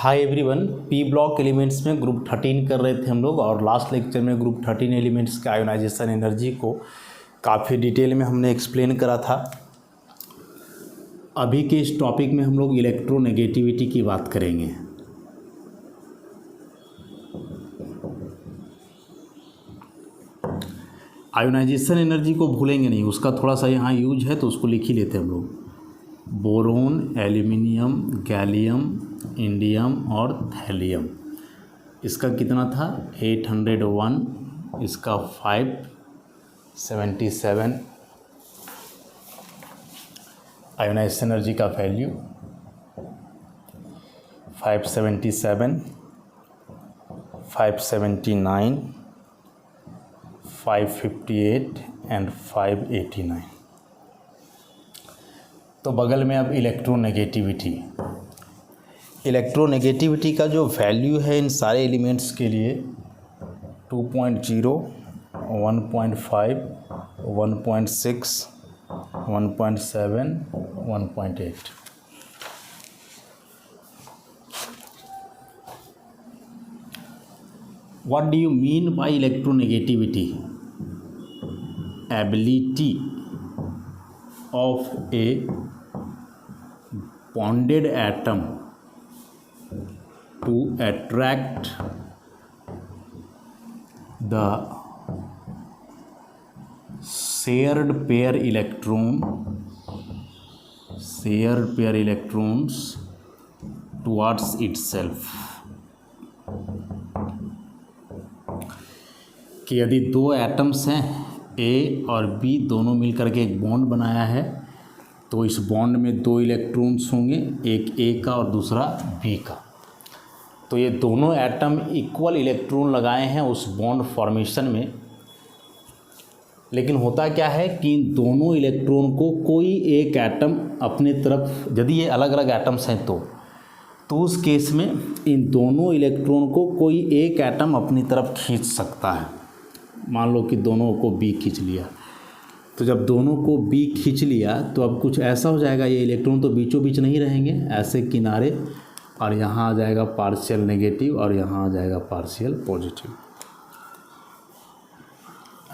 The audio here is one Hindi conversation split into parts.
Hi everyone, P block elements में ग्रुप 13 कर रहे थे हम लोग और लास्ट लेक्चर में ग्रुप 13 एलिमेंट्स के आयोनाइजेशन एनर्जी को काफ़ी डिटेल में हमने एक्सप्लेन करा था। अभी के इस टॉपिक में हम लोग इलेक्ट्रोनेगेटिविटी की बात करेंगे। आयोनाइजेशन एनर्जी को भूलेंगे नहीं, उसका थोड़ा सा यहाँ यूज है तो उसको लिख ही लेते हैं हम लोग। बोरोन, एल्यूमिनियम, गैलियम, इंडियम और थैलियम, इसका कितना था 801, इसका 577 आयोनाइजेशन एनर्जी का वैल्यू 577, 579, 558 एंड 589। तो बगल में अब इलेक्ट्रोनेगेटिविटी का जो वैल्यू है इन सारे एलिमेंट्स के लिए 2.0, 1.5, 1.6, 1.7, 1.8। What do you mean by electronegativity? Ability of a bonded atom to attract the shared pair electrons towards itself। कि यदि दो एटम्स हैं ए और बी, दोनों मिलकर के एक बॉन्ड बनाया है, तो इस बॉन्ड में दो इलेक्ट्रॉन्स होंगे, एक ए का और दूसरा बी का। तो ये दोनों एटम इक्वल इलेक्ट्रॉन लगाए हैं उस बॉन्ड फॉर्मेशन में, लेकिन होता क्या है कि इन दोनों इलेक्ट्रॉन को कोई एक एटम अपने तरफ, यदि ये अलग अलग एटम्स हैं तो उस केस में इन दोनों इलेक्ट्रॉन को कोई एक एटम अपनी तरफ खींच सकता है। मान लो कि दोनों को बी खींच लिया, तो जब दोनों को बी खींच लिया तो अब कुछ ऐसा हो जाएगा, ये इलेक्ट्रॉन तो बीचों बीच नहीं रहेंगे, ऐसे किनारे, और यहाँ आ जाएगा पार्शियल नेगेटिव और यहाँ आ जाएगा पार्शियल पॉजिटिव,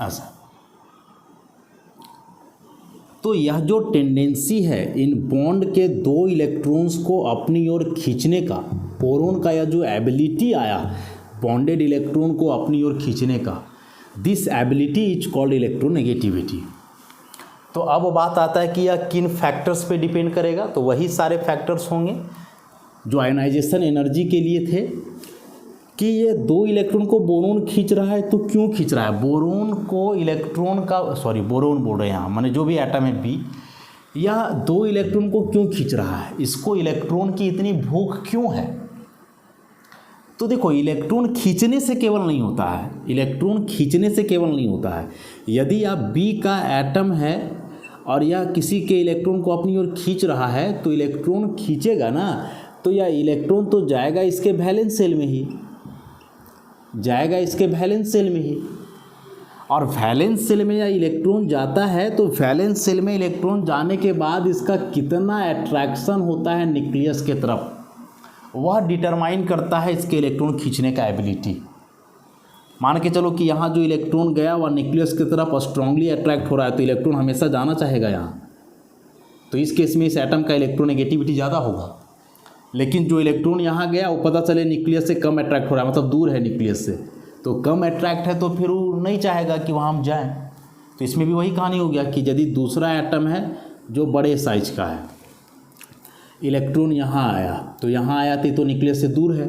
ऐसा। तो यह जो टेंडेंसी है इन बॉन्ड के दो इलेक्ट्रॉन्स को अपनी ओर खींचने का, बोरोन का यह जो एबिलिटी आया बॉन्डेड इलेक्ट्रॉन को अपनी ओर खींचने का, this ability is called electronegativity. तो अब बात आता है कि यह किन फैक्टर्स पे डिपेंड करेगा। तो वही सारे फैक्टर्स होंगे जो आयोनाइजेशन एनर्जी के लिए थे, कि ये दो इलेक्ट्रॉन को बोरोन खींच रहा है, तो क्यों खींच रहा है बोरोन को, इलेक्ट्रॉन का, बोरोन बोल रहे हैं यहाँ, माने जो भी एटम है बी, यह दो इलेक्ट्रॉन को क्यों खींच रहा है, इसको इलेक्ट्रॉन की इतनी भूख क्यों है। तो देखो, इलेक्ट्रॉन खींचने से केवल नहीं होता है, इलेक्ट्रॉन खींचने से केवल नहीं होता है। यदि आप बी का एटम है और यह किसी के इलेक्ट्रॉन को अपनी ओर खींच रहा है, तो इलेक्ट्रॉन खींचेगा ना, तो यह इलेक्ट्रॉन तो जाएगा इसके वैलेंस सेल में ही, और वैलेंस सेल में यह इलेक्ट्रॉन जाता है, तो वैलेंस सेल में इलेक्ट्रॉन जाने के बाद इसका कितना अट्रैक्शन होता है न्यूक्लियस के तरफ, वह डिटरमाइन करता है इसके इलेक्ट्रॉन खींचने का एबिलिटी। मान के चलो कि यहाँ जो इलेक्ट्रॉन गया वह न्यूक्लियस की तरफ स्ट्रांगली अट्रैक्ट हो रहा है, तो इलेक्ट्रॉन हमेशा जाना चाहेगा यहाँ, तो इस केस में इस एटम का इलेक्ट्रोनेगेटिविटी ज़्यादा होगा। लेकिन जो इलेक्ट्रॉन यहाँ गया वो पता चले न्यूक्लियस से कम अट्रैक्ट हो रहा है, मतलब दूर है न्यूक्लियस से, तो कम अट्रैक्ट है, तो फिर वो नहीं चाहेगा कि वहाँ हम जाएँ। तो इसमें भी वही कहानी हो गया कि यदि दूसरा एटम है जो बड़े साइज का है, इलेक्ट्रॉन यहाँ आया, तो यहाँ आया तो न्यूक्लियस से दूर है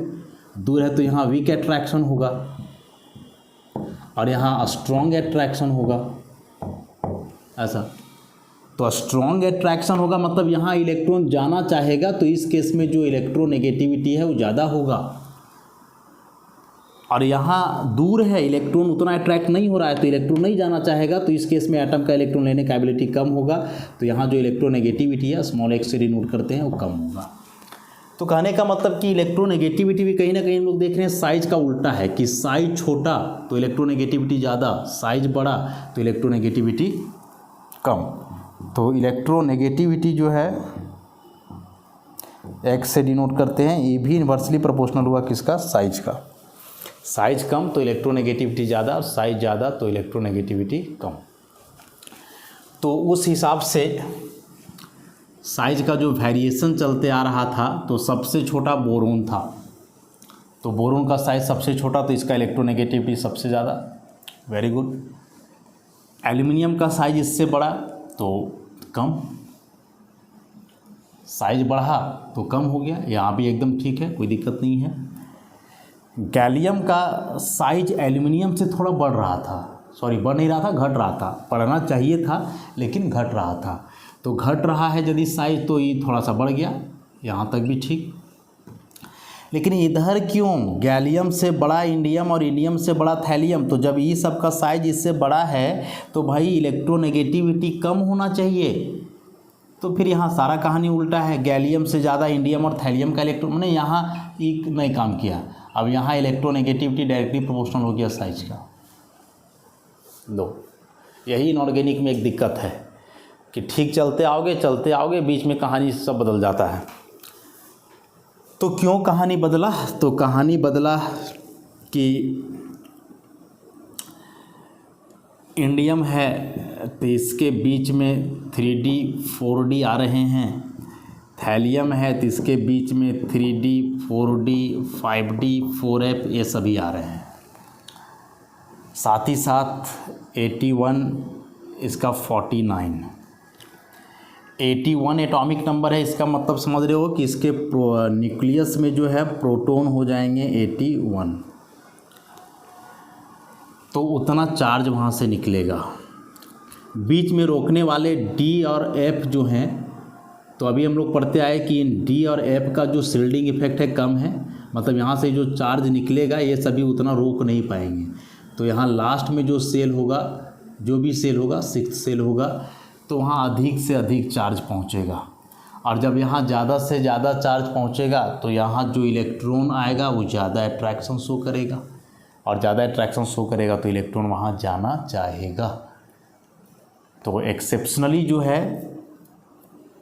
तो यहाँ वीक अट्रैक्शन होगा और यहाँ स्ट्रॉन्ग अट्रैक्शन होगा, ऐसा। तो स्ट्रॉन्ग अट्रैक्शन होगा मतलब यहाँ इलेक्ट्रॉन जाना चाहेगा, तो इस केस में जो इलेक्ट्रोनेगेटिविटी है वो ज़्यादा होगा। और यहाँ दूर है, इलेक्ट्रॉन उतना अट्रैक्ट नहीं हो रहा है, तो इलेक्ट्रॉन नहीं जाना चाहेगा, तो इस केस में एटम का इलेक्ट्रॉन लेने का एबिलिटी कम होगा, तो यहाँ जो इलेक्ट्रोनेगेटिविटी है स्मॉल एक्स से डिनोट करते हैं वो कम होगा। तो कहने का मतलब कि इलेक्ट्रोनेगेटिविटी भी कहीं ना कहीं हम लोग देख रहे हैं साइज का उल्टा है, कि साइज छोटा तो इलेक्ट्रोनेगेटिविटी ज़्यादा, साइज बड़ा तो इलेक्ट्रोनेगेटिविटी कम। तो इलेक्ट्रोनेगेटिविटी जो है एक्स से डिनोट करते हैं, ये भी इन्वर्सली प्रोपोर्शनल हुआ किसका, साइज का। साइज कम तो इलेक्ट्रोनेगेटिविटी ज़्यादा, और साइज ज़्यादा तो इलेक्ट्रोनेगेटिविटी कम। तो उस हिसाब से साइज का जो वेरिएशन चलते आ रहा था, तो सबसे छोटा बोरोन था, तो बोरोन का साइज सबसे छोटा, तो इसका इलेक्ट्रोनेगेटिविटी सबसे ज़्यादा। Very good. एल्युमिनियम का साइज इससे बड़ा तो कम, साइज बढ़ा तो कम हो गया, यहाँ भी एकदम ठीक है, कोई दिक्कत नहीं है। गैलियम का साइज एल्युमिनियम से थोड़ा बढ़ रहा था, सॉरी बढ़ नहीं रहा था, घट रहा था, बढ़ना चाहिए था लेकिन घट रहा था, तो घट रहा है यदि साइज तो ये थोड़ा सा बढ़ गया, यहाँ तक भी ठीक। लेकिन इधर क्यों, गैलियम से बड़ा इंडियम और इंडियम से बड़ा थैलियम, तो जब ये सब का साइज इससे बड़ा है तो भाई इलेक्ट्रोनेगेटिविटी कम होना चाहिए। तो फिर यहाँ सारा कहानी उल्टा है, गैलियम से ज़्यादा इंडियम और थैलियम का इलेक्ट्रॉन, मैंने यहाँ एक नहीं काम किया, अब यहाँ इलेक्ट्रोनेगेटिविटी डायरेक्टली प्रोपोर्शनल हो गया साइज का। लो, यही इनऑर्गेनिक में एक दिक्कत है कि ठीक चलते आओगे बीच में कहानी सब बदल जाता है। तो क्यों कहानी बदला, तो कहानी बदला कि इंडियम है तो इसके बीच में 3D 4D आ रहे हैं, थैलियम है तो इसके बीच में 3D 4D 5D 4F ये सभी आ रहे हैं। साथ ही साथ 81 इसका 49, 81 एटॉमिक नंबर है, इसका मतलब समझ रहे हो कि इसके न्यूक्लियस में जो है प्रोटॉन हो जाएंगे 81, तो उतना चार्ज वहाँ से निकलेगा। बीच में रोकने वाले D और F जो हैं, तो अभी हम लोग पढ़ते आए कि इन D और F का जो शील्डिंग इफेक्ट है कम है, मतलब यहाँ से जो चार्ज निकलेगा ये सभी उतना रोक नहीं पाएंगे। तो यहाँ लास्ट में जो सेल होगा, जो भी सेल होगा, 6th सेल होगा, तो वहाँ अधिक से अधिक चार्ज पहुँचेगा, और जब यहाँ ज़्यादा से ज़्यादा चार्ज पहुँचेगा तो यहाँ जो इलेक्ट्रॉन आएगा वो ज़्यादा अट्रैक्शन शो करेगा, और ज़्यादा अट्रैक्शन शो करेगा तो इलेक्ट्रॉन वहाँ जाना चाहेगा। तो एक्सेप्शनली जो है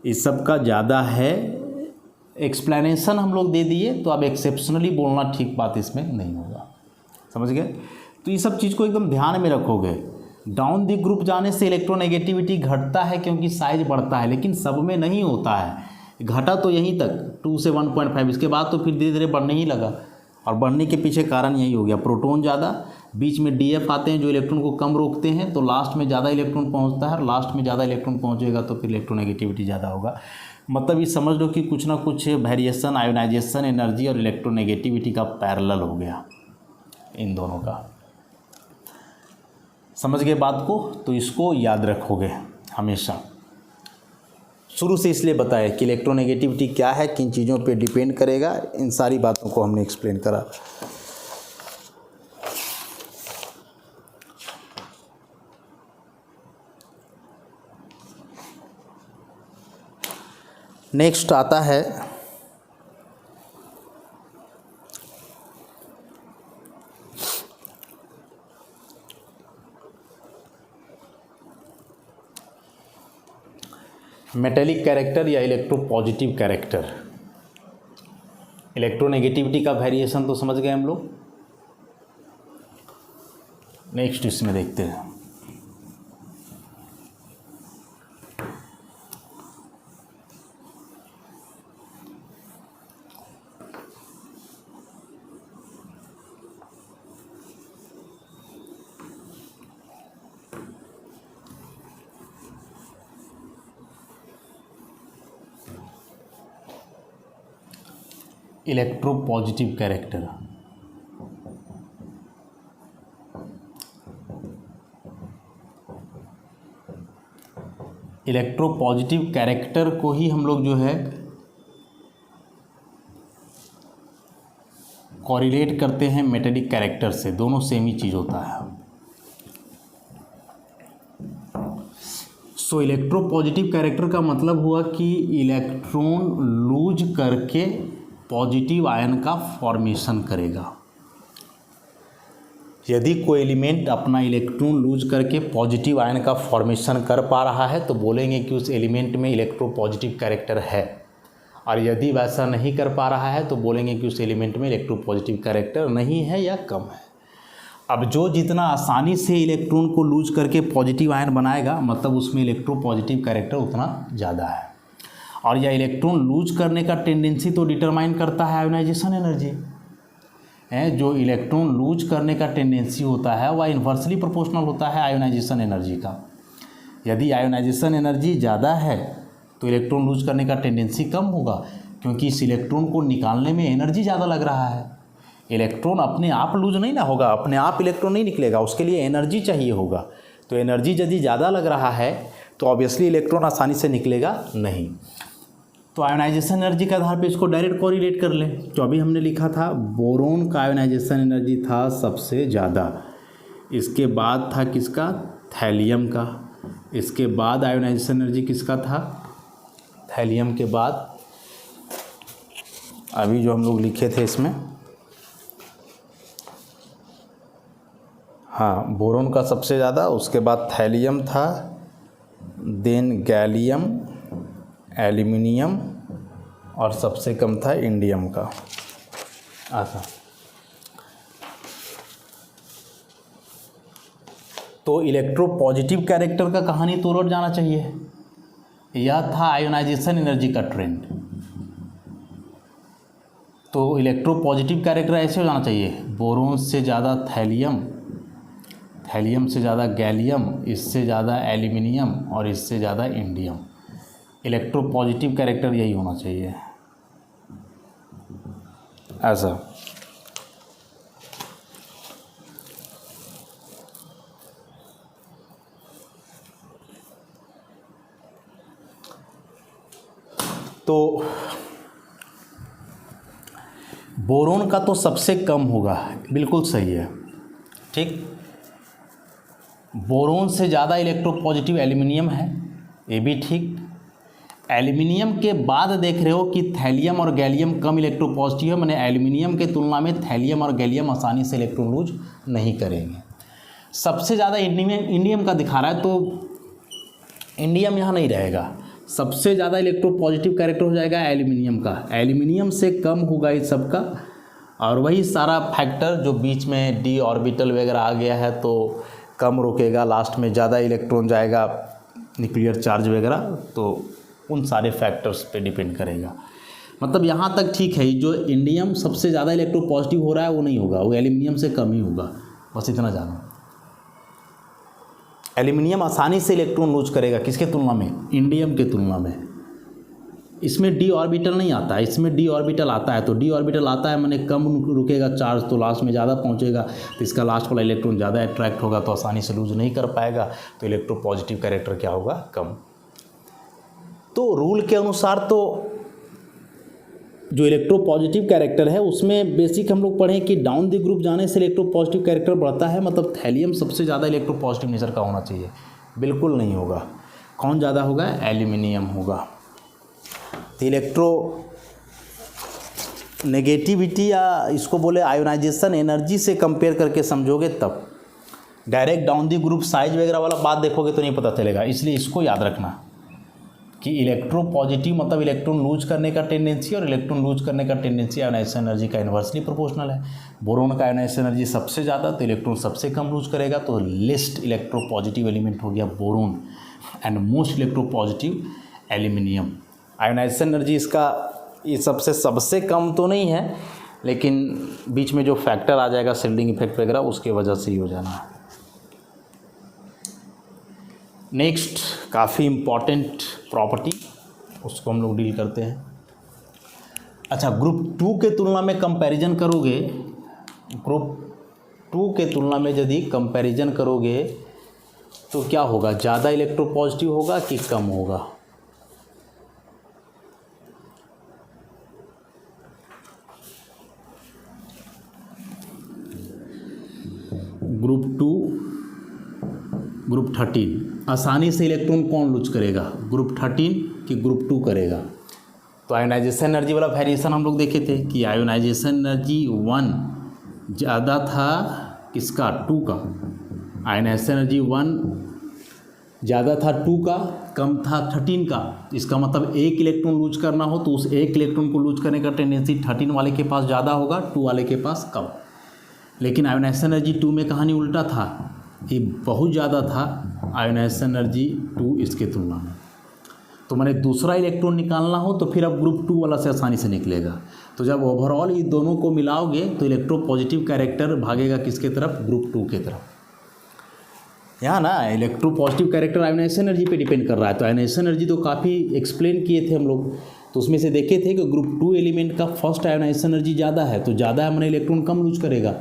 इस सब का ज़्यादा है, एक्सप्लेनेशन हम लोग दे दिए, तो अब एक्सेप्शनली बोलना ठीक बात इसमें नहीं होगा, समझ गए। तो ये सब चीज़ को एकदम ध्यान में रखोगे। डाउन दी ग्रुप जाने से इलेक्ट्रोनेगेटिविटी घटता है क्योंकि साइज बढ़ता है, लेकिन सब में नहीं होता है, घटा तो यहीं तक 2 से 1.5, इसके बाद तो फिर धीरे धीरे बढ़ने ही लगा, और बढ़ने के पीछे कारण यही हो गया, प्रोटॉन ज़्यादा, बीच में DF आते हैं जो इलेक्ट्रॉन को कम रोकते हैं, तो लास्ट में ज़्यादा इलेक्ट्रॉन पहुंचता है, और लास्ट में ज़्यादा इलेक्ट्रॉन पहुंचेगा तो फिर इलेक्ट्रोनेगेटिविटी ज़्यादा होगा। मतलब ये समझ लो कि कुछ ना कुछ वेरिएशन आयोनाइजेशन एनर्जी और इलेक्ट्रोनेगेटिविटी का पैरेलल हो गया इन दोनों का। समझ गए बात को, तो इसको याद रखोगे हमेशा। शुरू से इसलिए बताया कि इलेक्ट्रोनेगेटिविटी क्या है, किन चीज़ों पे डिपेंड करेगा, इन सारी बातों को हमने एक्सप्लेन करा। नेक्स्ट आता है मेटेलिक कैरेक्टर या इलेक्ट्रोपॉजिटिव कैरेक्टर। इलेक्ट्रोनेगेटिविटी का वेरिएशन तो समझ गए हम लोग। नेक्स्ट इसमें देखते हैं इलेक्ट्रोपॉजिटिव कैरेक्टर। इलेक्ट्रोपॉजिटिव कैरेक्टर को ही हम लोग जो है कोरिलेट करते हैं मेटेलिक कैरेक्टर से, दोनों सेम ही चीज़ होता है। सो इलेक्ट्रोपॉजिटिव कैरेक्टर का मतलब हुआ कि इलेक्ट्रॉन लूज करके पॉजिटिव आयन का फॉर्मेशन करेगा। यदि कोई एलिमेंट अपना इलेक्ट्रॉन लूज करके पॉजिटिव आयन का फॉर्मेशन कर पा रहा है तो बोलेंगे कि उस एलिमेंट में इलेक्ट्रोपॉजिटिव कैरेक्टर है। और यदि वैसा नहीं कर पा रहा है तो बोलेंगे कि उस एलिमेंट में इलेक्ट्रोपॉजिटिव कैरेक्टर नहीं है या कम है। अब जो जितना आसानी से इलेक्ट्रॉन को लूज करके पॉजिटिव आयन बनाएगा मतलब उसमें इलेक्ट्रोपॉजिटिव कैरेक्टर उतना ज़्यादा है। और यह इलेक्ट्रॉन लूज करने का टेंडेंसी तो डिटरमाइन करता है आयोनाइजेशन एनर्जी है। जो इलेक्ट्रॉन लूज करने का टेंडेंसी होता है वह इन्वर्सली प्रोपोर्शनल होता है आयोनाइजेशन एनर्जी का। यदि आयोनाइजेशन एनर्जी ज़्यादा है तो इलेक्ट्रॉन लूज करने का टेंडेंसी कम होगा, क्योंकि इस इलेक्ट्रॉन को निकालने में एनर्जी ज़्यादा लग रहा है। इलेक्ट्रॉन अपने आप लूज नहीं ना होगा, अपने आप इलेक्ट्रॉन नहीं निकलेगा, उसके लिए एनर्जी चाहिए होगा। तो एनर्जी यदि ज़्यादा लग रहा है तो ऑब्वियसली इलेक्ट्रॉन आसानी से निकलेगा नहीं। तो आयोनाइजेशन एनर्जी के आधार पे इसको डायरेक्ट कोरिलेट कर लें। तो अभी हमने लिखा था बोरोन का आयोनाइजेशन एनर्जी था सबसे ज़्यादा, इसके बाद था किसका, थैलियम का, इसके बाद आयोनाइजेशन एनर्जी किसका था, थैलियम के बाद अभी जो हम लोग लिखे थे इसमें, हाँ बोरोन का सबसे ज़्यादा, उसके बाद थैलियम था, देन गैलियम, एल्यूमिनियम और सबसे कम था इंडियम का। अच्छा, तो इलेक्ट्रोपॉजिटिव कैरेक्टर का कहानी तो और जाना चाहिए। यह था आयोनाइजेशन एनर्जी का ट्रेंड। तो इलेक्ट्रोपॉजिटिव कैरेक्टर ऐसे हो जाना चाहिए, बोरोन से ज़्यादा थैलियम, थैलियम से ज़्यादा गैलियम, इससे ज़्यादा एल्यूमिनियम और इससे ज़्यादा इंडियम। इलेक्ट्रोपॉजिटिव कैरेक्टर यही होना चाहिए ऐसा। तो बोरोन का तो सबसे कम होगा, बिल्कुल सही है, ठीक। बोरोन से ज़्यादा इलेक्ट्रोपॉजिटिव एल्यूमिनियम है, ये भी ठीक। एल्यूमिनियम के बाद देख रहे हो कि थैलियम और गैलियम कम इलेक्ट्रोपॉजिटिव है, मैंने एल्यूमिनियम के तुलना में थैलियम और गैलियम आसानी से इलेक्ट्रॉन लूज नहीं करेंगे। सबसे ज़्यादा इंडियम का दिखा रहा है, तो इंडियम यहाँ नहीं रहेगा, सबसे ज़्यादा इलेक्ट्रोपॉजिटिव कैरेक्टर हो जाएगा एल्यूमिनियम का। एल्यूमिनियम से कम होगा इस सब का, और वही सारा फैक्टर जो बीच में डी ऑर्बिटल वगैरह आ गया है तो कम रोकेगा, लास्ट में ज़्यादा इलेक्ट्रॉन जाएगा, न्यूक्लियर चार्ज वगैरह, तो उन सारे फैक्टर्स पे डिपेंड करेगा। मतलब यहाँ तक ठीक है, जो इंडियम सबसे ज़्यादा इलेक्ट्रोपॉजिटिव हो रहा है वो नहीं होगा, वो एल्यूमिनियम से कम ही होगा, बस इतना जानो। एल्यूमिनियम आसानी से इलेक्ट्रॉन लूज करेगा, किसके तुलना में, इंडियम के तुलना में। इसमें डी ऑर्बिटल नहीं आता है, इसमें डी ऑर्बिटल आता है। तो डी ऑर्बिटल आता है मैंने कम रुकेगा चार्ज, तो लास्ट में ज़्यादा पहुंचेगा, तो इसका लास्ट वाला इलेक्ट्रॉन ज़्यादा अट्रैक्ट होगा, तो आसानी से लूज नहीं कर पाएगा, तो इलेक्ट्रोपॉजिटिव कैरेक्टर क्या होगा, कम। तो रूल के अनुसार तो जो इलेक्ट्रोपॉजिटिव कैरेक्टर है उसमें बेसिक हम लोग पढ़ें कि डाउन द ग्रुप जाने से इलेक्ट्रोपॉजिटिव कैरेक्टर बढ़ता है, मतलब थैलियम सबसे ज़्यादा इलेक्ट्रोपॉजिटिव नेचर का होना चाहिए, बिल्कुल नहीं होगा। कौन ज़्यादा होगा, एल्यूमिनियम होगा। तो इलेक्ट्रो नेगेटिविटी या इसको बोले आयोनाइजेशन एनर्जी से कंपेयर करके समझोगे तब, direct down the group size वगैरह वाला बात देखोगे तो नहीं पता चलेगा। इसलिए इसको याद रखना कि इलेक्ट्रोपॉजिटिव मतलब इलेक्ट्रॉन लूज करने का टेंडेंसी, और इलेक्ट्रॉन लूज करने का टेंडेंसी आयोनाइजेशन एनर्जी का इन्वर्सली प्रोपोर्शनल है। बोरोन का आयोनाइजेशन एनर्जी सबसे ज़्यादा, तो इलेक्ट्रॉन सबसे कम लूज करेगा, तो लिस्ट इलेक्ट्रोपॉजिटिव एलिमेंट हो गया boron, and most electropositive aluminium. Ionisation energy इसका ये सबसे कम तो नहीं है, लेकिन बीच में जो फैक्टर आ जाएगा शिल्डिंग इफेक्ट वगैरह, उसके वजह से ही हो जाना है। नेक्स्ट काफ़ी इम्पॉर्टेंट प्रॉपर्टी, उसको हम लोग डील करते हैं। अच्छा, ग्रुप 2 के तुलना में कंपैरिजन करोगे, ग्रुप 2 के तुलना में यदि कंपैरिजन करोगे तो क्या होगा, ज़्यादा इलेक्ट्रोपॉजिटिव होगा कि कम होगा। ग्रुप 2, ग्रुप 13, आसानी से इलेक्ट्रॉन कौन लूज करेगा, ग्रुप 13 कि ग्रुप 2 करेगा। तो आयोनाइजेशन एनर्जी वाला वेरिएशन हम लोग देखे थे कि आयोनाइजेशन एनर्जी 1 ज़्यादा था किसका, 2 का। आयोनाइजेशन एनर्जी 1 ज़्यादा था 2 का, कम था 13 का। इसका मतलब एक इलेक्ट्रॉन लूज करना हो तो उस एक इलेक्ट्रॉन को लूज करने का टेंडेंसी 13 वाले के पास ज़्यादा होगा, 2 वाले के पास कम। लेकिन आयोनाइजेशन एनर्जी 2 में कहानी उल्टा था, ये बहुत ज़्यादा था आयोनाइजेशन एनर्जी 2 इसके तुलना में। तो मैंने दूसरा इलेक्ट्रॉन निकालना हो तो फिर अब ग्रुप 2 वाला से आसानी से निकलेगा। तो जब ओवरऑल ये दोनों को मिलाओगे तो इलेक्ट्रोपॉजिटिव कैरेक्टर भागेगा किसके तरफ, ग्रुप 2 के तरफ। यहाँ ना इलेक्ट्रोपॉजिटिव कैरेक्टर आयोनाइजेशन एनर्जी पे डिपेंड कर रहा है। तो आयोनाइजेशन एनर्जी तो काफ़ी एक्सप्लेन किए थे हम लोग, तो उसमें से देखे थे कि ग्रुप 2 एलिमेंट का फर्स्ट आयोनाइजेशन एनर्जी ज़्यादा है, तो ज़्यादा है मैंने इलेक्ट्रॉन कम लूज करेगा।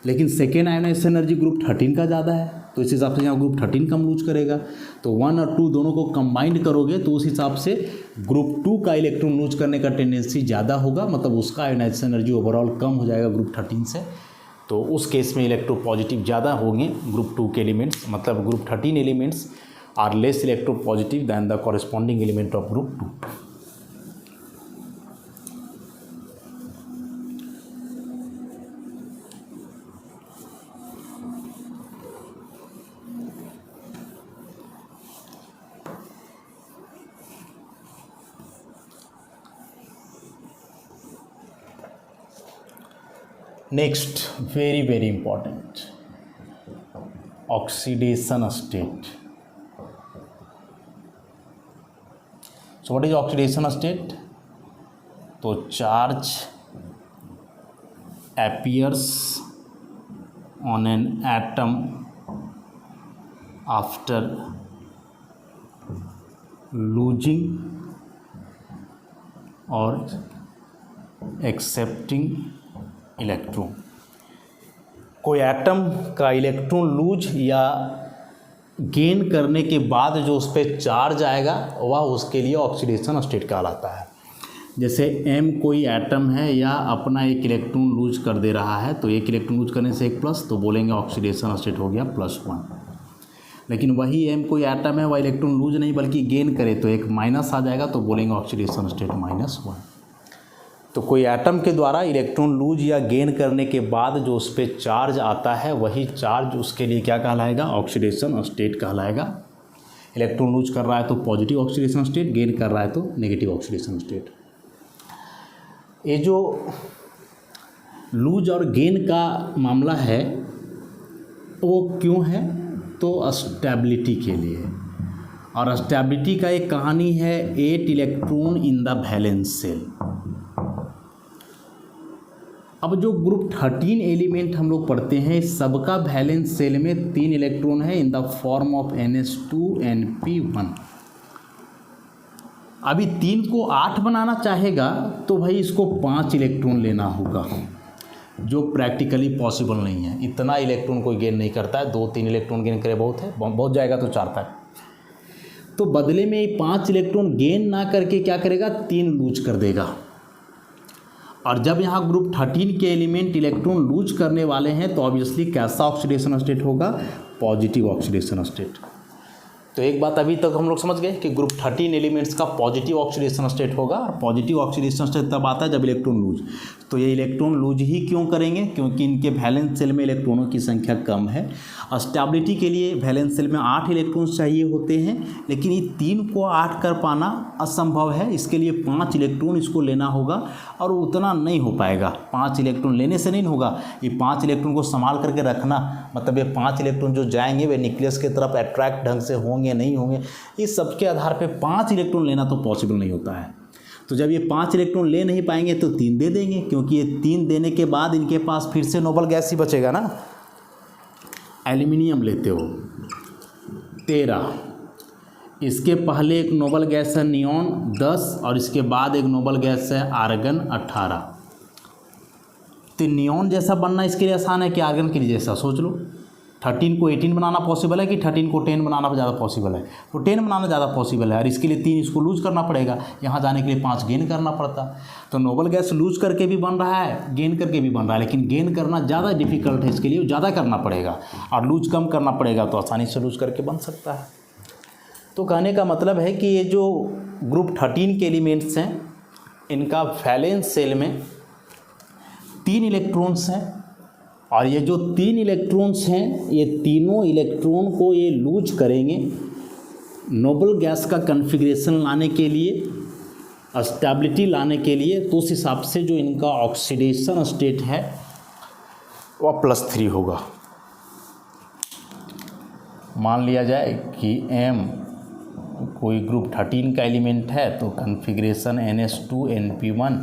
लेकिन सेकेंड आयोनाइजेशन एनर्जी ग्रुप 13 का ज़्यादा है, तो इस हिसाब से यहाँ ग्रुप 13 कम लूज करेगा। तो 1 और 2 दोनों को कंबाइंड करोगे तो उस हिसाब से ग्रुप 2 का इलेक्ट्रॉन लूज करने का टेंडेंसी ज़्यादा होगा, मतलब उसका आयोनाइजेशन एनर्जी ओवरऑल कम हो जाएगा ग्रुप 13 से। तो उस केस में इलेक्ट्रोपॉजिटिव ज़्यादा होंगे ग्रुप 2 के एलिमेंट्स, मतलब group 13 elements are less electropositive than the corresponding element of group 2। Next, very important, oxidation state. So what is oxidation state? तो charge appears on an atom after losing or accepting electron. कोई एटम का इलेक्ट्रॉन लूज या गेन करने के बाद जो उस पर चार्ज आएगा वह उसके लिए ऑक्सीडेशन स्टेट कहलाता है। जैसे M कोई एटम है या अपना एक इलेक्ट्रॉन लूज कर दे रहा है, तो एक इलेक्ट्रॉन लूज करने से एक प्लस, तो बोलेंगे ऑक्सीडेशन स्टेट हो गया +1। लेकिन वही M कोई एटम है, वह इलेक्ट्रॉन लूज नहीं बल्कि गेन करे तो एक माइनस आ जाएगा, तो बोलेंगे ऑक्सीडेशन स्टेट -1। तो कोई एटम के द्वारा इलेक्ट्रॉन लूज या गेन करने के बाद जो उस पर चार्ज आता है वही चार्ज उसके लिए क्या कहलाएगा, ऑक्सीडेशन स्टेट कहलाएगा। इलेक्ट्रॉन लूज कर रहा है तो पॉजिटिव ऑक्सीडेशन स्टेट, गेन कर रहा है तो नेगेटिव ऑक्सीडेशन स्टेट। ये जो लूज और गेन का मामला है वो क्यों है, तो स्टेबिलिटी के लिए। और स्टेबिलिटी का एक कहानी है 8 electron in the valence shell. अब जो ग्रुप 13 एलिमेंट हम लोग पढ़ते हैं, सबका वैलेंस शेल में 3 इलेक्ट्रॉन है in the form of NH2NP1। अभी 3 को 8 बनाना चाहेगा तो भाई इसको 5 इलेक्ट्रॉन लेना होगा, जो प्रैक्टिकली पॉसिबल नहीं है। इतना इलेक्ट्रॉन कोई गेन नहीं करता है, 2-3 इलेक्ट्रॉन गेन करे बहुत है, बहुत जाएगा तो 4 तक। तो बदले में 5 इलेक्ट्रॉन गेन ना करके क्या करेगा, 3 लूज कर देगा। और जब यहाँ ग्रुप 13 के एलिमेंट इलेक्ट्रॉन लूज करने वाले हैं तो ऑब्वियसली कैसा ऑक्सीडेशन स्टेट होगा, पॉजिटिव ऑक्सीडेशन स्टेट। तो एक बात अभी तक हम लोग समझ गए कि ग्रुप 13 एलिमेंट्स का पॉजिटिव ऑक्सीडेशन स्टेट होगा, और पॉजिटिव ऑक्सीडेशन स्टेट तब आता है जब इलेक्ट्रॉन लूज। तो ये इलेक्ट्रॉन लूज ही क्यों करेंगे, क्योंकि इनके वैलेंस शेल में इलेक्ट्रॉनों की संख्या कम है। स्टेबिलिटी के लिए वैलेंस शेल में 8 इलेक्ट्रॉन्स चाहिए होते हैं, लेकिन ये 3 को 8 कर पाना असंभव है। इसके लिए 5 इलेक्ट्रॉन इसको लेना होगा, और उतना नहीं हो पाएगा। 5 इलेक्ट्रॉन लेने से नहीं होगा, ये 5 इलेक्ट्रॉन को संभाल करके रखना, मतलब ये 5 इलेक्ट्रॉन जो जाएंगे वे न्यूक्लियस की तरफ अट्रैक्ट ढंग से होंगे नहीं होंगे, इस सब के आधार पे 5 इलेक्ट्रॉन लेना तो पॉसिबल नहीं होता है। तो जब ये 5 इलेक्ट्रॉन ले नहीं पाएंगे तो 3 दे देंगे, क्योंकि ये 3 देने के बाद इनके पास फिर से नोबल गैस ही बचेगा ना। एल्यूमिनियम लेते हो 13, इसके पहले एक नोबल गैस है नियॉन 10, और इसके बाद एक नोबल गैस है आर्गन 18। तो नियॉन जैसा बनना इसके लिए आसान है कि आर्गन के लिए जैसा। सोच लो 13 को 18 बनाना पॉसिबल है कि 13 को 10 बनाना ज़्यादा पॉसिबल है, तो 10 बनाना ज़्यादा पॉसिबल है। और इसके लिए 3 इसको लूज करना पड़ेगा, यहाँ जाने के लिए 5 गेन करना पड़ता। तो नोबल गैस लूज करके भी बन रहा है, गेन करके भी बन रहा है, लेकिन गेन करना ज़्यादा डिफिकल्ट है, इसके लिए ज़्यादा करना पड़ेगा, और लूज कम करना पड़ेगा, तो आसानी से लूज करके बन सकता है। तो कहने का मतलब है कि ये जो ग्रुप 13 के एलिमेंट्स हैं, इनका वैलेंस शेल में 3 इलेक्ट्रॉन्स हैं, और ये जो 3 इलेक्ट्रॉन्स हैं, ये तीनों इलेक्ट्रॉन को ये लूज करेंगे नोबल गैस का कन्फिग्रेशन लाने के लिए, स्टेबिलिटी लाने के लिए। तो उस हिसाब से जो इनका ऑक्सीडेशन स्टेट है वह +3 होगा। मान लिया जाए कि M कोई ग्रुप 13 का एलिमेंट है तो कन्फिग्रेशन NH2 NP1,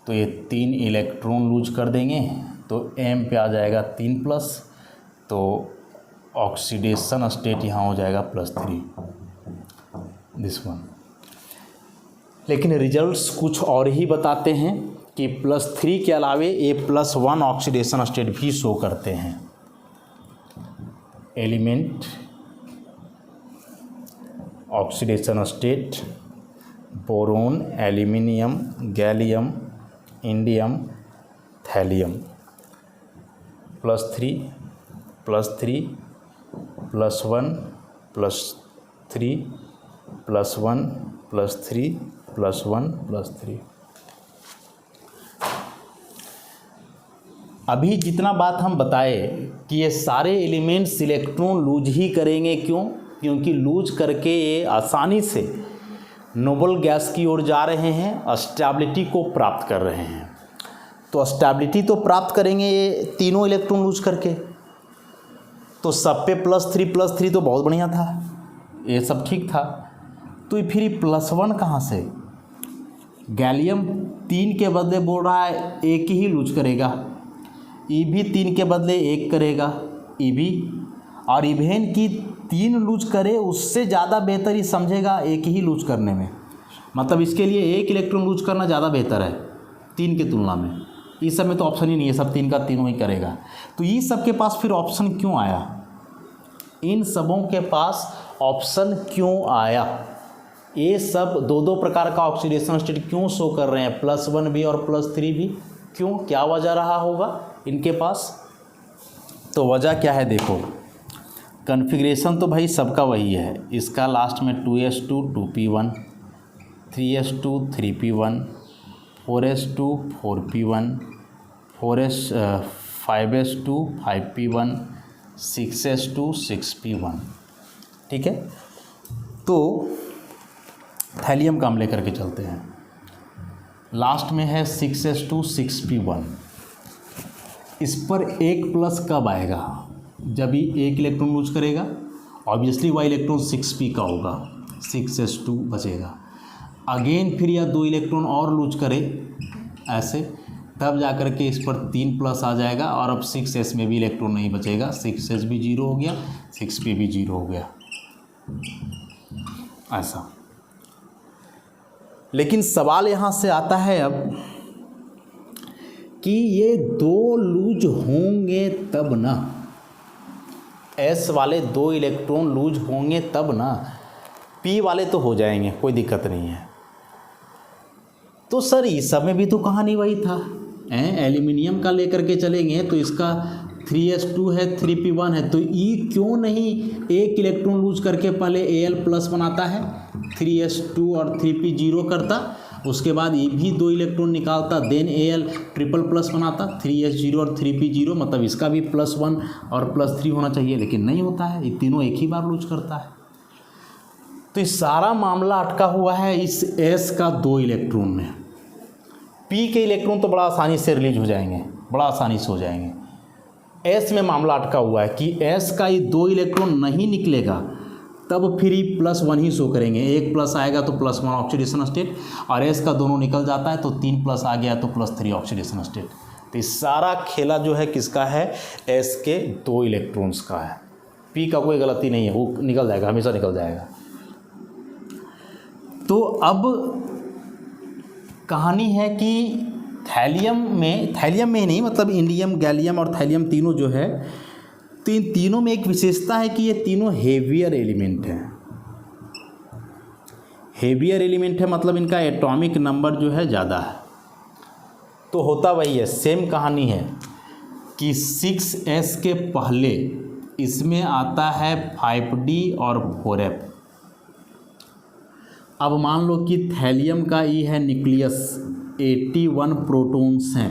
तो ये 3 इलेक्ट्रॉन लूज कर देंगे तो M पे आ जाएगा 3+, तो ऑक्सीडेशन स्टेट यहाँ हो जाएगा +3, दिस वन। लेकिन रिजल्ट्स कुछ और ही बताते हैं कि +3 के अलावे ये +1 ऑक्सीडेशन स्टेट भी शो करते हैं। Element oxidation state boron, aluminium, gallium, indium, thallium, +3 +3 +1 +3 +1 +3 +1 +3। अभी जितना बात हम बताए कि ये सारे एलिमेंट्स इलेक्ट्रॉन लूज ही करेंगे, क्यों? क्योंकि लूज करके ये आसानी से नोबल गैस की ओर जा रहे हैं, स्टेबिलिटी को प्राप्त कर रहे हैं। तो स्टेबिलिटी तो प्राप्त करेंगे ये तीनों इलेक्ट्रॉन लूज करके, तो सब पे +3 तो बहुत बढ़िया था, ये सब ठीक था। तो फिर +1 कहाँ से? गैलियम 3 के बदले बोल रहा है 1 ही लूज करेगा, ई भी 3 के बदले 1 करेगा, ई भी, और इवेन की 3 लूज करे उससे ज़्यादा बेहतर ही समझेगा 1 ही लूज करने में। मतलब इसके लिए 1 इलेक्ट्रॉन लूज करना ज़्यादा बेहतर है 3 की तुलना में। इस सब में तो ऑप्शन ही नहीं है, सब 3 का तीनों ही करेगा। तो ये सब के पास फिर ऑप्शन क्यों आया? इन सबों के पास ऑप्शन क्यों आया? ये सब 2 प्रकार का ऑक्सीडेशन स्टेट क्यों शो कर रहे हैं, +1 भी और +3 भी? क्यों, क्या वजह रहा होगा इनके पास? तो वजह क्या है, देखो, कन्फिग्रेशन तो भाई सबका वही है। इसका लास्ट में 2s2 2p1, 3s2 3p1, 4s2 4p1, 5s2 5p1, 6s2 6p1, ठीक है। तो थैलियम का हम लेकर के चलते हैं, लास्ट में है 6s2 6p1। इस पर 1+ कब आएगा? जब ही 1 इलेक्ट्रॉन लूज करेगा, ऑब्वियसली वह इलेक्ट्रॉन 6p का होगा, 6s2 बचेगा। अगेन फिर यह 2 इलेक्ट्रॉन और लूज करे ऐसे, तब जा कर के इस पर 3+ आ जाएगा, और अब 6s में भी इलेक्ट्रॉन नहीं बचेगा, 6s भी 0 हो गया, 6p भी 0 हो गया, ऐसा। लेकिन सवाल यहाँ से आता है अब कि ये 2 लूज होंगे तब ना, S वाले 2 इलेक्ट्रॉन लूज होंगे तब ना, P वाले तो हो जाएंगे, कोई दिक्कत नहीं है। तो सर इस सब में भी तो कहानी वही था, एल्यूमिनियम का लेकर के चलेंगे तो इसका 3s2 है 3p1 है, तो E क्यों नहीं 1 इलेक्ट्रॉन लूज करके पहले Al+ बनाता है, 3s2 और 3p 0 करता, उसके बाद ये भी 2 इलेक्ट्रॉन निकालता, देन Al++ बनाता, 3s0 और 3p 0, मतलब इसका भी +1 और +3 होना चाहिए, लेकिन नहीं होता है, ये तीनों एक ही बार लूज करता है। तो इस सारा मामला अटका हुआ है इस S का 2 इलेक्ट्रॉन में। P के इलेक्ट्रॉन तो बड़ा आसानी से रिलीज हो जाएंगे, बड़ा आसानी से हो जाएंगे। S में मामला अटका हुआ है कि S का ये 2 इलेक्ट्रॉन नहीं निकलेगा, तब फिर +1 ही शो करेंगे, 1+ आएगा तो +1 ऑक्सीडेशन स्टेट, और S का दोनों निकल जाता है तो 3+ आ गया तो +3 ऑक्सीडेशन स्टेट। तो इस सारा खेला जो है किसका है, S के 2 इलेक्ट्रॉन्स का है। P का कोई गलती नहीं है, वो निकल जाएगा, हमेशा निकल जाएगा। तो अब कहानी है कि थैलियम में ही नहीं, मतलब इंडियम, गैलियम और थैलियम तीनों जो है, तो इन तीनों में एक विशेषता है कि ये तीनों हेवियर एलिमेंट हैं। हेवियर एलिमेंट है मतलब इनका एटॉमिक नंबर जो है ज़्यादा है। तो होता वही है, सेम कहानी है कि 6s के पहले इसमें आता है 5d और 4f। अब मान लो कि थैलियम का ई है न्यूक्लियस, 81 प्रोटॉन्स हैं,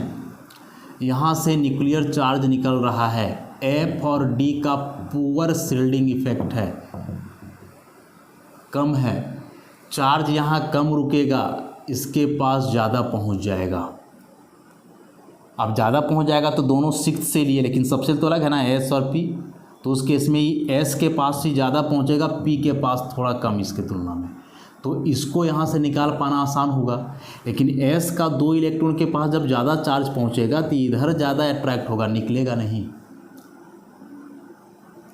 यहाँ से न्यूक्लियर चार्ज निकल रहा है, F और D का पुअर शील्डिंग इफेक्ट है, कम है, चार्ज यहाँ कम रुकेगा, इसके पास ज़्यादा पहुँच जाएगा। अब ज़्यादा पहुँच जाएगा तो दोनों सिक्स से लिए, लेकिन सबसे तो अलग है ना S और P, तो उस केस में S के पास ही ज़्यादा पहुँचेगा, P के पास थोड़ा कम इसके तुलना में, तो इसको यहाँ से निकाल पाना आसान होगा। लेकिन S का 2 इलेक्ट्रॉन के पास जब ज़्यादा चार्ज पहुँचेगा तो इधर ज़्यादा अट्रैक्ट होगा, निकलेगा नहीं।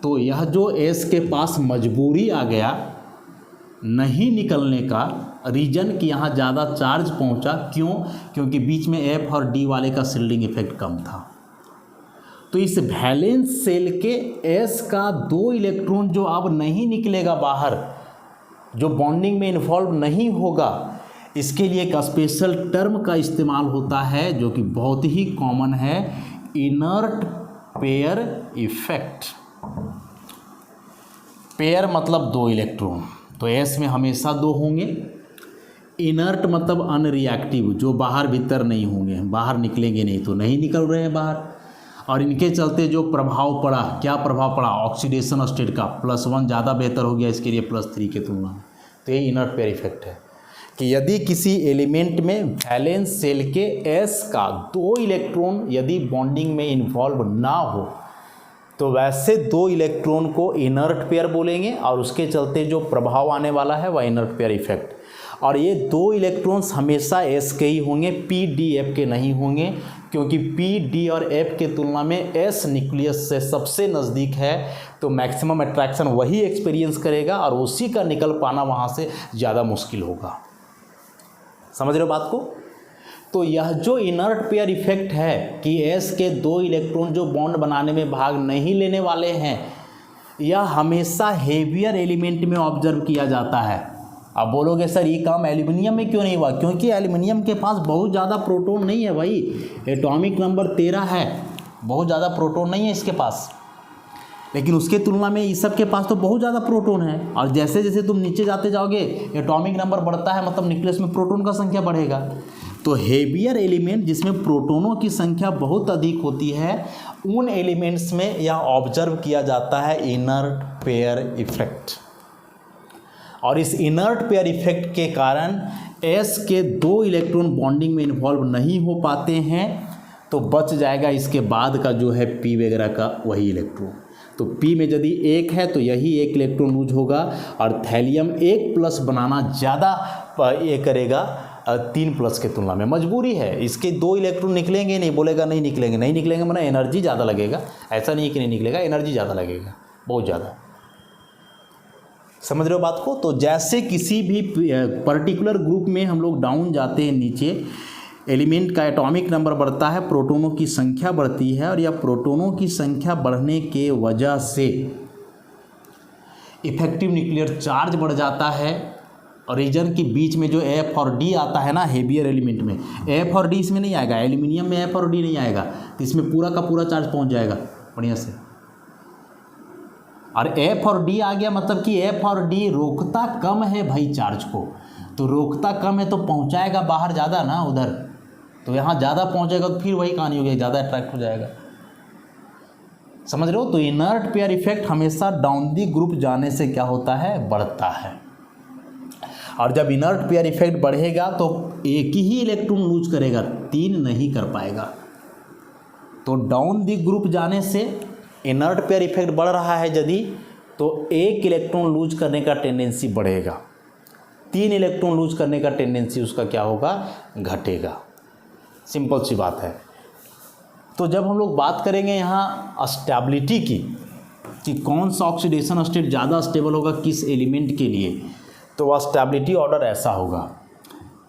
तो यह जो S के पास मजबूरी आ गया नहीं निकलने का रीजन कि यहाँ ज़्यादा चार्ज पहुँचा, क्यों? क्योंकि बीच में F और D वाले का शील्डिंग इफेक्ट कम था। तो इस वैलेंस सेल के S का 2 इलेक्ट्रॉन जो अब नहीं निकलेगा बाहर, जो बॉन्डिंग में इन्वॉल्व नहीं होगा, इसके लिए एक स्पेशल टर्म का इस्तेमाल होता है जो कि बहुत ही कॉमन है, इनर्ट पेयर इफेक्ट। पेयर मतलब 2 इलेक्ट्रॉन, तो S में हमेशा 2 होंगे। इनर्ट मतलब अनरिएक्टिव, जो बाहर भीतर नहीं होंगे, बाहर निकलेंगे नहीं, तो नहीं निकल रहे हैं बाहर। और इनके चलते जो प्रभाव पड़ा, क्या प्रभाव पड़ा? ऑक्सीडेशन स्टेट का +1 ज़्यादा बेहतर हो गया इसके लिए +3 के तुलना में। तो ये इनर्ट पेयर इफेक्ट है कि यदि किसी एलिमेंट में वैलेंस सेल के S का 2 इलेक्ट्रॉन यदि बॉन्डिंग में इन्वॉल्व ना हो तो वैसे 2 इलेक्ट्रॉन को इनर्ट पेयर बोलेंगे, और उसके चलते जो प्रभाव आने वाला है वह इनर्ट पेयर इफेक्ट। और ये 2 इलेक्ट्रॉन्स हमेशा S के ही होंगे, P D F के नहीं होंगे, क्योंकि P D और F के तुलना में S न्यूक्लियस से सबसे नज़दीक है, तो मैक्सिमम अट्रैक्शन वही एक्सपीरियंस करेगा और उसी का निकल पाना वहाँ से ज़्यादा मुश्किल होगा। समझ रहे हो बात को? तो यह जो इनर्ट पेयर इफेक्ट है कि S के 2 इलेक्ट्रॉन जो बॉन्ड बनाने में भाग नहीं लेने वाले हैं, यह हमेशा हेवियर एलिमेंट में ऑब्जर्व किया जाता है। अब बोलोगे सर ये काम एल्यूमिनियम में क्यों नहीं हुआ? क्योंकि एल्यूमिनियम के पास बहुत ज़्यादा प्रोटॉन नहीं है भाई, एटॉमिक नंबर 13 है, बहुत ज़्यादा प्रोटॉन नहीं है इसके पास। लेकिन उसके तुलना में इस सब के पास तो बहुत ज़्यादा प्रोटॉन है, और जैसे जैसे तुम नीचे जाते जाओगे एटॉमिक नंबर बढ़ता है, मतलब न्यूक्लियस में प्रोटॉन का संख्या बढ़ेगा। तो हेवियर एलिमेंट जिसमें प्रोटॉनों की संख्या बहुत अधिक होती है, उन एलिमेंट्स में यह ऑब्जर्व किया जाता है इनर्ट पेयर इफेक्ट। और इस इनर्ट पेयर इफेक्ट के कारण S के 2 इलेक्ट्रॉन बॉन्डिंग में इन्वॉल्व नहीं हो पाते हैं, तो बच जाएगा इसके बाद का जो है P वगैरह का वही इलेक्ट्रॉन। तो P में यदि 1 है तो यही 1 इलेक्ट्रॉन लूज होगा, और थैलियम 1+ बनाना ज़्यादा ये करेगा 3+ के तुलना में, मजबूरी है। इसके 2 इलेक्ट्रॉन निकलेंगे नहीं, बोलेगा नहीं निकलेंगे, नहीं निकलेंगे मतलब एनर्जी ज़्यादा लगेगा, ऐसा नहीं है कि नहीं निकलेगा, एनर्जी ज़्यादा लगेगा, बहुत ज़्यादा। समझ रहे हो बात को? तो जैसे किसी भी पर्टिकुलर ग्रुप में हम लोग डाउन जाते हैं नीचे, एलिमेंट का एटॉमिक नंबर बढ़ता है, प्रोटॉनों की संख्या बढ़ती है, और यह प्रोटॉनों की संख्या बढ़ने के वजह से इफेक्टिव न्यूक्लियर चार्ज बढ़ जाता है। और रीजन के बीच में जो F और D आता है ना हेवियर एलिमेंट में, F और D इसमें नहीं आएगा, एल्यूमिनियम में F और D नहीं आएगा, तो इसमें पूरा का पूरा चार्ज पहुंच जाएगा बढ़िया से। और F और D आ गया मतलब कि F और D रोकता कम है भाई चार्ज को, तो रोकता कम है तो पहुंचाएगा बाहर ज़्यादा ना उधर, तो यहाँ ज़्यादा पहुंचेगा तो फिर वही कहानी हो गई, ज़्यादा अट्रैक्ट हो जाएगा। समझ रहे हो? तो इनर्ट पेयर इफेक्ट हमेशा डाउन दी ग्रुप जाने से क्या होता है? बढ़ता है। और जब इनर्ट पेयर इफेक्ट बढ़ेगा तो एक ही इलेक्ट्रॉन लूज करेगा, 3 नहीं कर पाएगा। तो डाउन दी ग्रुप जाने से इनर्ट पेयर इफेक्ट बढ़ रहा है यदि, तो 1 इलेक्ट्रॉन लूज करने का टेंडेंसी बढ़ेगा, 3 इलेक्ट्रॉन लूज करने का टेंडेंसी उसका क्या होगा? घटेगा। सिंपल सी बात है। तो जब हम लोग बात करेंगे यहाँ स्टेबिलिटी की कि कौन सा ऑक्सीडेशन स्टेट ज़्यादा स्टेबल होगा किस एलिमेंट के लिए, तो वह स्टेबिलिटी ऑर्डर ऐसा होगा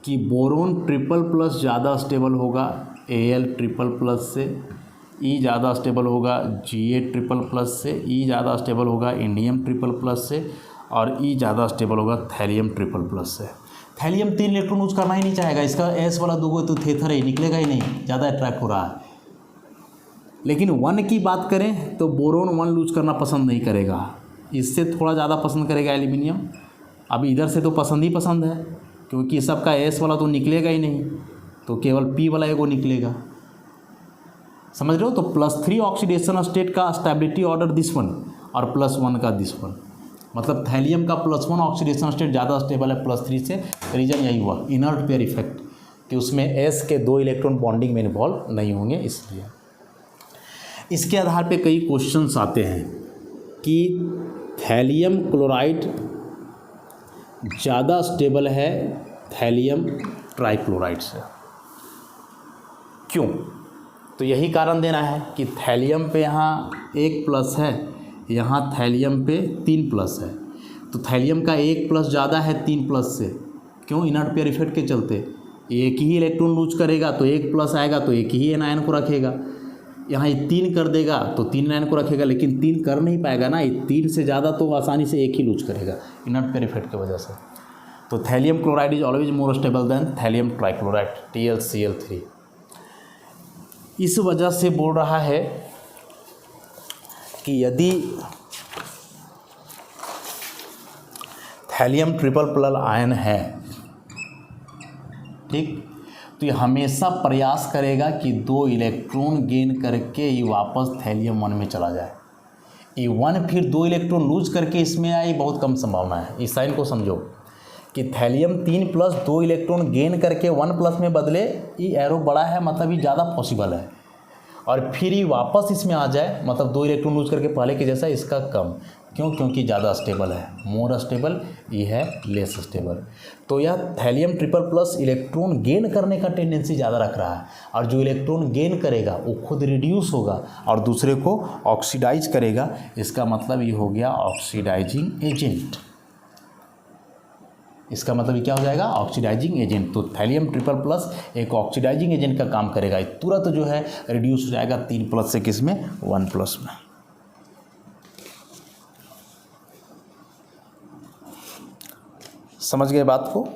कि बोरोन ट्रिपल+ ज़्यादा स्टेबल होगा Al ट्रिपल+ से, E ज़्यादा स्टेबल होगा Ga ट्रिपल+ से, E ज़्यादा स्टेबल होगा इंडियम ट्रिपल+ से, और E ज़्यादा स्टेबल होगा थैलियम ट्रिपल+ से। थैलियम 3 इलेक्ट्रॉन लूज करना ही नहीं चाहेगा, इसका S वाला 2 तो थेथर ही निकलेगा ही नहीं, ज़्यादा अट्रैक्ट हो रहा है। लेकिन 1 की बात करें तो बोरोन 1 लूज करना पसंद नहीं करेगा, इससे थोड़ा ज़्यादा पसंद करेगा एल्यूमिनियम। अब इधर से तो पसंद ही पसंद है, क्योंकि सबका S वाला तो निकलेगा ही नहीं, तो केवल P वाला एगो निकलेगा। समझ रहे हो। तो +3 ऑक्सीडेशन स्टेट का स्टेबिलिटी ऑर्डर दिस वन और +1 का दिस वन, मतलब थैलियम का +1 ऑक्सीडेशन स्टेट ज़्यादा स्टेबल है +3 से। रीजन यही हुआ इनर्ट पेयर इफेक्ट कि उसमें S के 2 इलेक्ट्रॉन बॉन्डिंग में इन्वॉल्व नहीं होंगे, इसलिए। इसके आधार पे कई क्वेश्चंस आते हैं कि थैलियम क्लोराइड ज़्यादा स्टेबल है थैलियम ट्राइक्लोराइड से, क्यों? तो यही कारण देना है कि थैलियम पे यहाँ 1+ है, यहाँ थैलियम पे 3+ है, तो थैलियम का 1+ ज़्यादा है 3+ से, क्यों? इनर्ट पेयर इफेक्ट के चलते एक ही इलेक्ट्रॉन लूज करेगा तो 1+ आएगा तो एक ही एनायन को रखेगा, यहाँ 3 कर देगा तो 3 एनायन को रखेगा, लेकिन 3 कर नहीं पाएगा ना, 3 से ज़्यादा तो आसानी से एक ही लूज करेगा इनर्ट पेयर इफेक्ट की वजह से। तो thallium chloride is always more stable then thallium trichloride TlCl3। इस वजह से बोल रहा है कि यदि थैलियम ट्रिपल आयन है, ठीक, तो ये हमेशा प्रयास करेगा कि 2 इलेक्ट्रॉन गेन करके ये वापस थैलियम 1 में चला जाए। ये 1 फिर 2 इलेक्ट्रॉन लूज करके इसमें आए, बहुत कम संभावना है। इस साइन को समझो कि थैलियम 3+ 2 इलेक्ट्रॉन गेन करके 1+ में बदले, ये एरो बड़ा है मतलब ये ज़्यादा पॉसिबल है, और फिर ये वापस इसमें आ जाए मतलब 2 इलेक्ट्रॉन लूज करके पहले के जैसा, इसका कम। क्यों? क्योंकि ज़्यादा स्टेबल है, मोर स्टेबल, ये है लेस स्टेबल। तो यह थैलियम ट्रिपल+ इलेक्ट्रॉन गेन करने का टेंडेंसी ज़्यादा रख रहा है, और जो इलेक्ट्रॉन गेन करेगा वो खुद रिड्यूस होगा और दूसरे को ऑक्सीडाइज करेगा। इसका मतलब ये हो गया ऑक्सीडाइजिंग एजेंट। इसका मतलब ये क्या हो जाएगा? Oxidising agent. तो थैलियम ट्रिपल+ एक ऑक्सीडाइजिंग एजेंट का काम करेगा, ये तुरंत जो है रिड्यूस हो जाएगा 3+ से किस में? 1+ में। समझ गए बात को?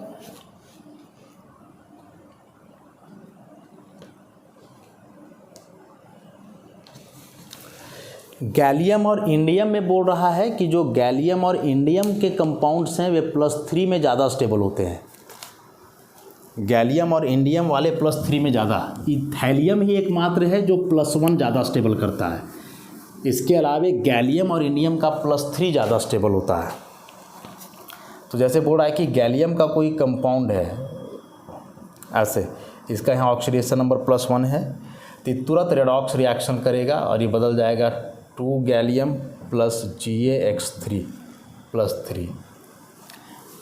गैलियम और इंडियम में बोल रहा है कि जो गैलियम और इंडियम के कंपाउंड्स हैं वे +3 में ज़्यादा स्टेबल होते हैं। गैलियम और इंडियम वाले +3 में ज़्यादा, थैलियम ही एकमात्र है जो +1 ज़्यादा स्टेबल करता है। इसके अलावा गैलियम और इंडियम का +3 ज़्यादा स्टेबल होता है। तो जैसे बोल रहा है कि गैलियम का कोई कंपाउंड है ऐसे, इसका यहाँ ऑक्सीडेशन नंबर +1 है, तो तुरंत रेडॉक्स रिएक्शन करेगा और ये बदल जाएगा 2 गैलियम + GaX3 +3।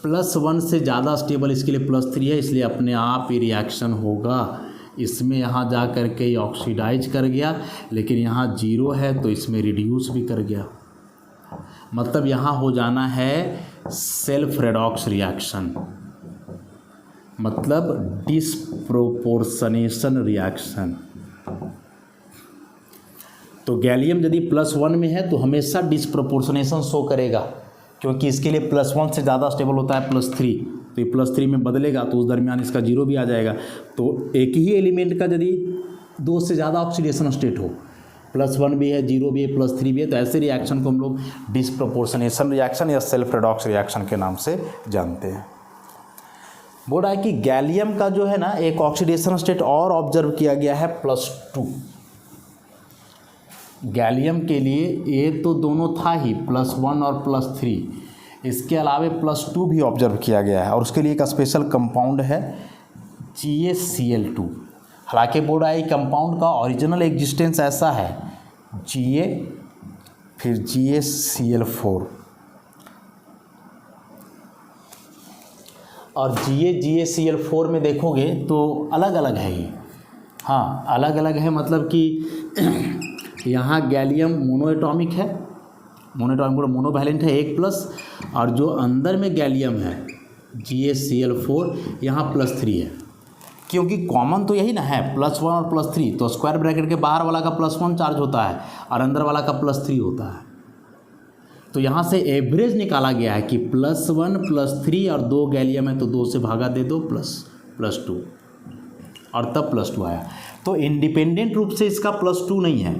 +1 से ज़्यादा स्टेबल इसके लिए +3 है, इसलिए अपने आप ही रिएक्शन होगा इसमें। यहाँ जा कर के ये ऑक्सीडाइज कर गया, लेकिन यहाँ 0 है तो इसमें रिड्यूस भी कर गया। मतलब यहाँ हो जाना है सेल्फ रेडॉक्स रिएक्शन, मतलब डिस्प्रोपोर्शनेशन रिएक्शन। तो गैलियम यदि +1 में है तो हमेशा डिस्प्रोपोर्शनेशन शो करेगा, क्योंकि इसके लिए +1 से ज़्यादा स्टेबल होता है +3, तो ये +3 में बदलेगा तो उस दरमियान इसका 0 भी आ जाएगा। तो एक ही एलिमेंट का यदि 2 से ज़्यादा ऑक्सीडेशन स्टेट हो, +1 भी है, 0 भी है, +3 भी है, तो ऐसे रिएक्शन को हम लोग डिस्प्रोपोर्शनेशन रिएक्शन या सेल्फ रेडॉक्स रिएक्शन के नाम से जानते हैं। बोल रहा है कि गैलियम का जो है ना एक ऑक्सीडेशन स्टेट और ऑब्जर्व किया गया है +2। गैलियम के लिए ये तो दोनों था ही +1 और +3, इसके अलावा +2 भी ऑब्जर्व किया गया है, और उसके लिए एक स्पेशल कंपाउंड है GaCl2। हालांकि बोल रहा है कंपाउंड का ओरिजिनल एग्जिस्टेंस ऐसा है Ga फिर GaCl4, और GaCl4 में देखोगे तो अलग अलग है ये। हाँ, अलग अलग है मतलब कि यहाँ गैलियम मोनोएटॉमिक है, मोनोवैलेंट है 1+, और जो अंदर में गैलियम है GaCl4 यहाँ +3 है, क्योंकि कॉमन तो यही ना है +1 और +3, तो स्क्वायर ब्रैकेट के बाहर वाला का +1 चार्ज होता है और अंदर वाला का +3 होता है। तो यहाँ से एवरेज निकाला गया है कि +1 +3 और 2 गैलियम है तो 2 से भागा दे दो +2 और तब +2 आया। तो इंडिपेंडेंट रूप से इसका +2 नहीं है,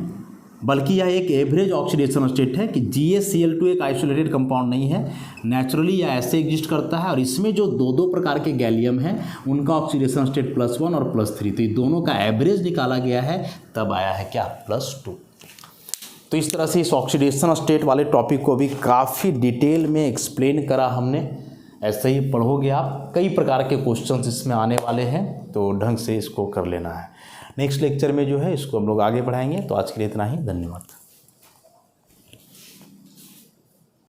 बल्कि यह एक एवरेज ऑक्सीडेशन स्टेट है कि GaCl2 एक आइसोलेटेड कंपाउंड नहीं है, नेचुरली यह ऐसे एग्जिस्ट करता है और इसमें जो दो प्रकार के गैलियम हैं उनका ऑक्सीडेशन स्टेट +1 और +3, तो ये दोनों का एवरेज निकाला गया है, तब आया है क्या +2। तो इस तरह से इस ऑक्सीडेशन स्टेट वाले टॉपिक को भी काफ़ी डिटेल में एक्सप्लेन करा हमने। ऐसे ही पढ़ोगे आप, कई प्रकार के क्वेश्चंस इसमें आने वाले हैं, तो ढंग से इसको कर लेना है। नेक्स्ट लेक्चर में जो है इसको हम लोग आगे बढ़ाएंगे। तो आज के लिए इतना ही, धन्यवाद।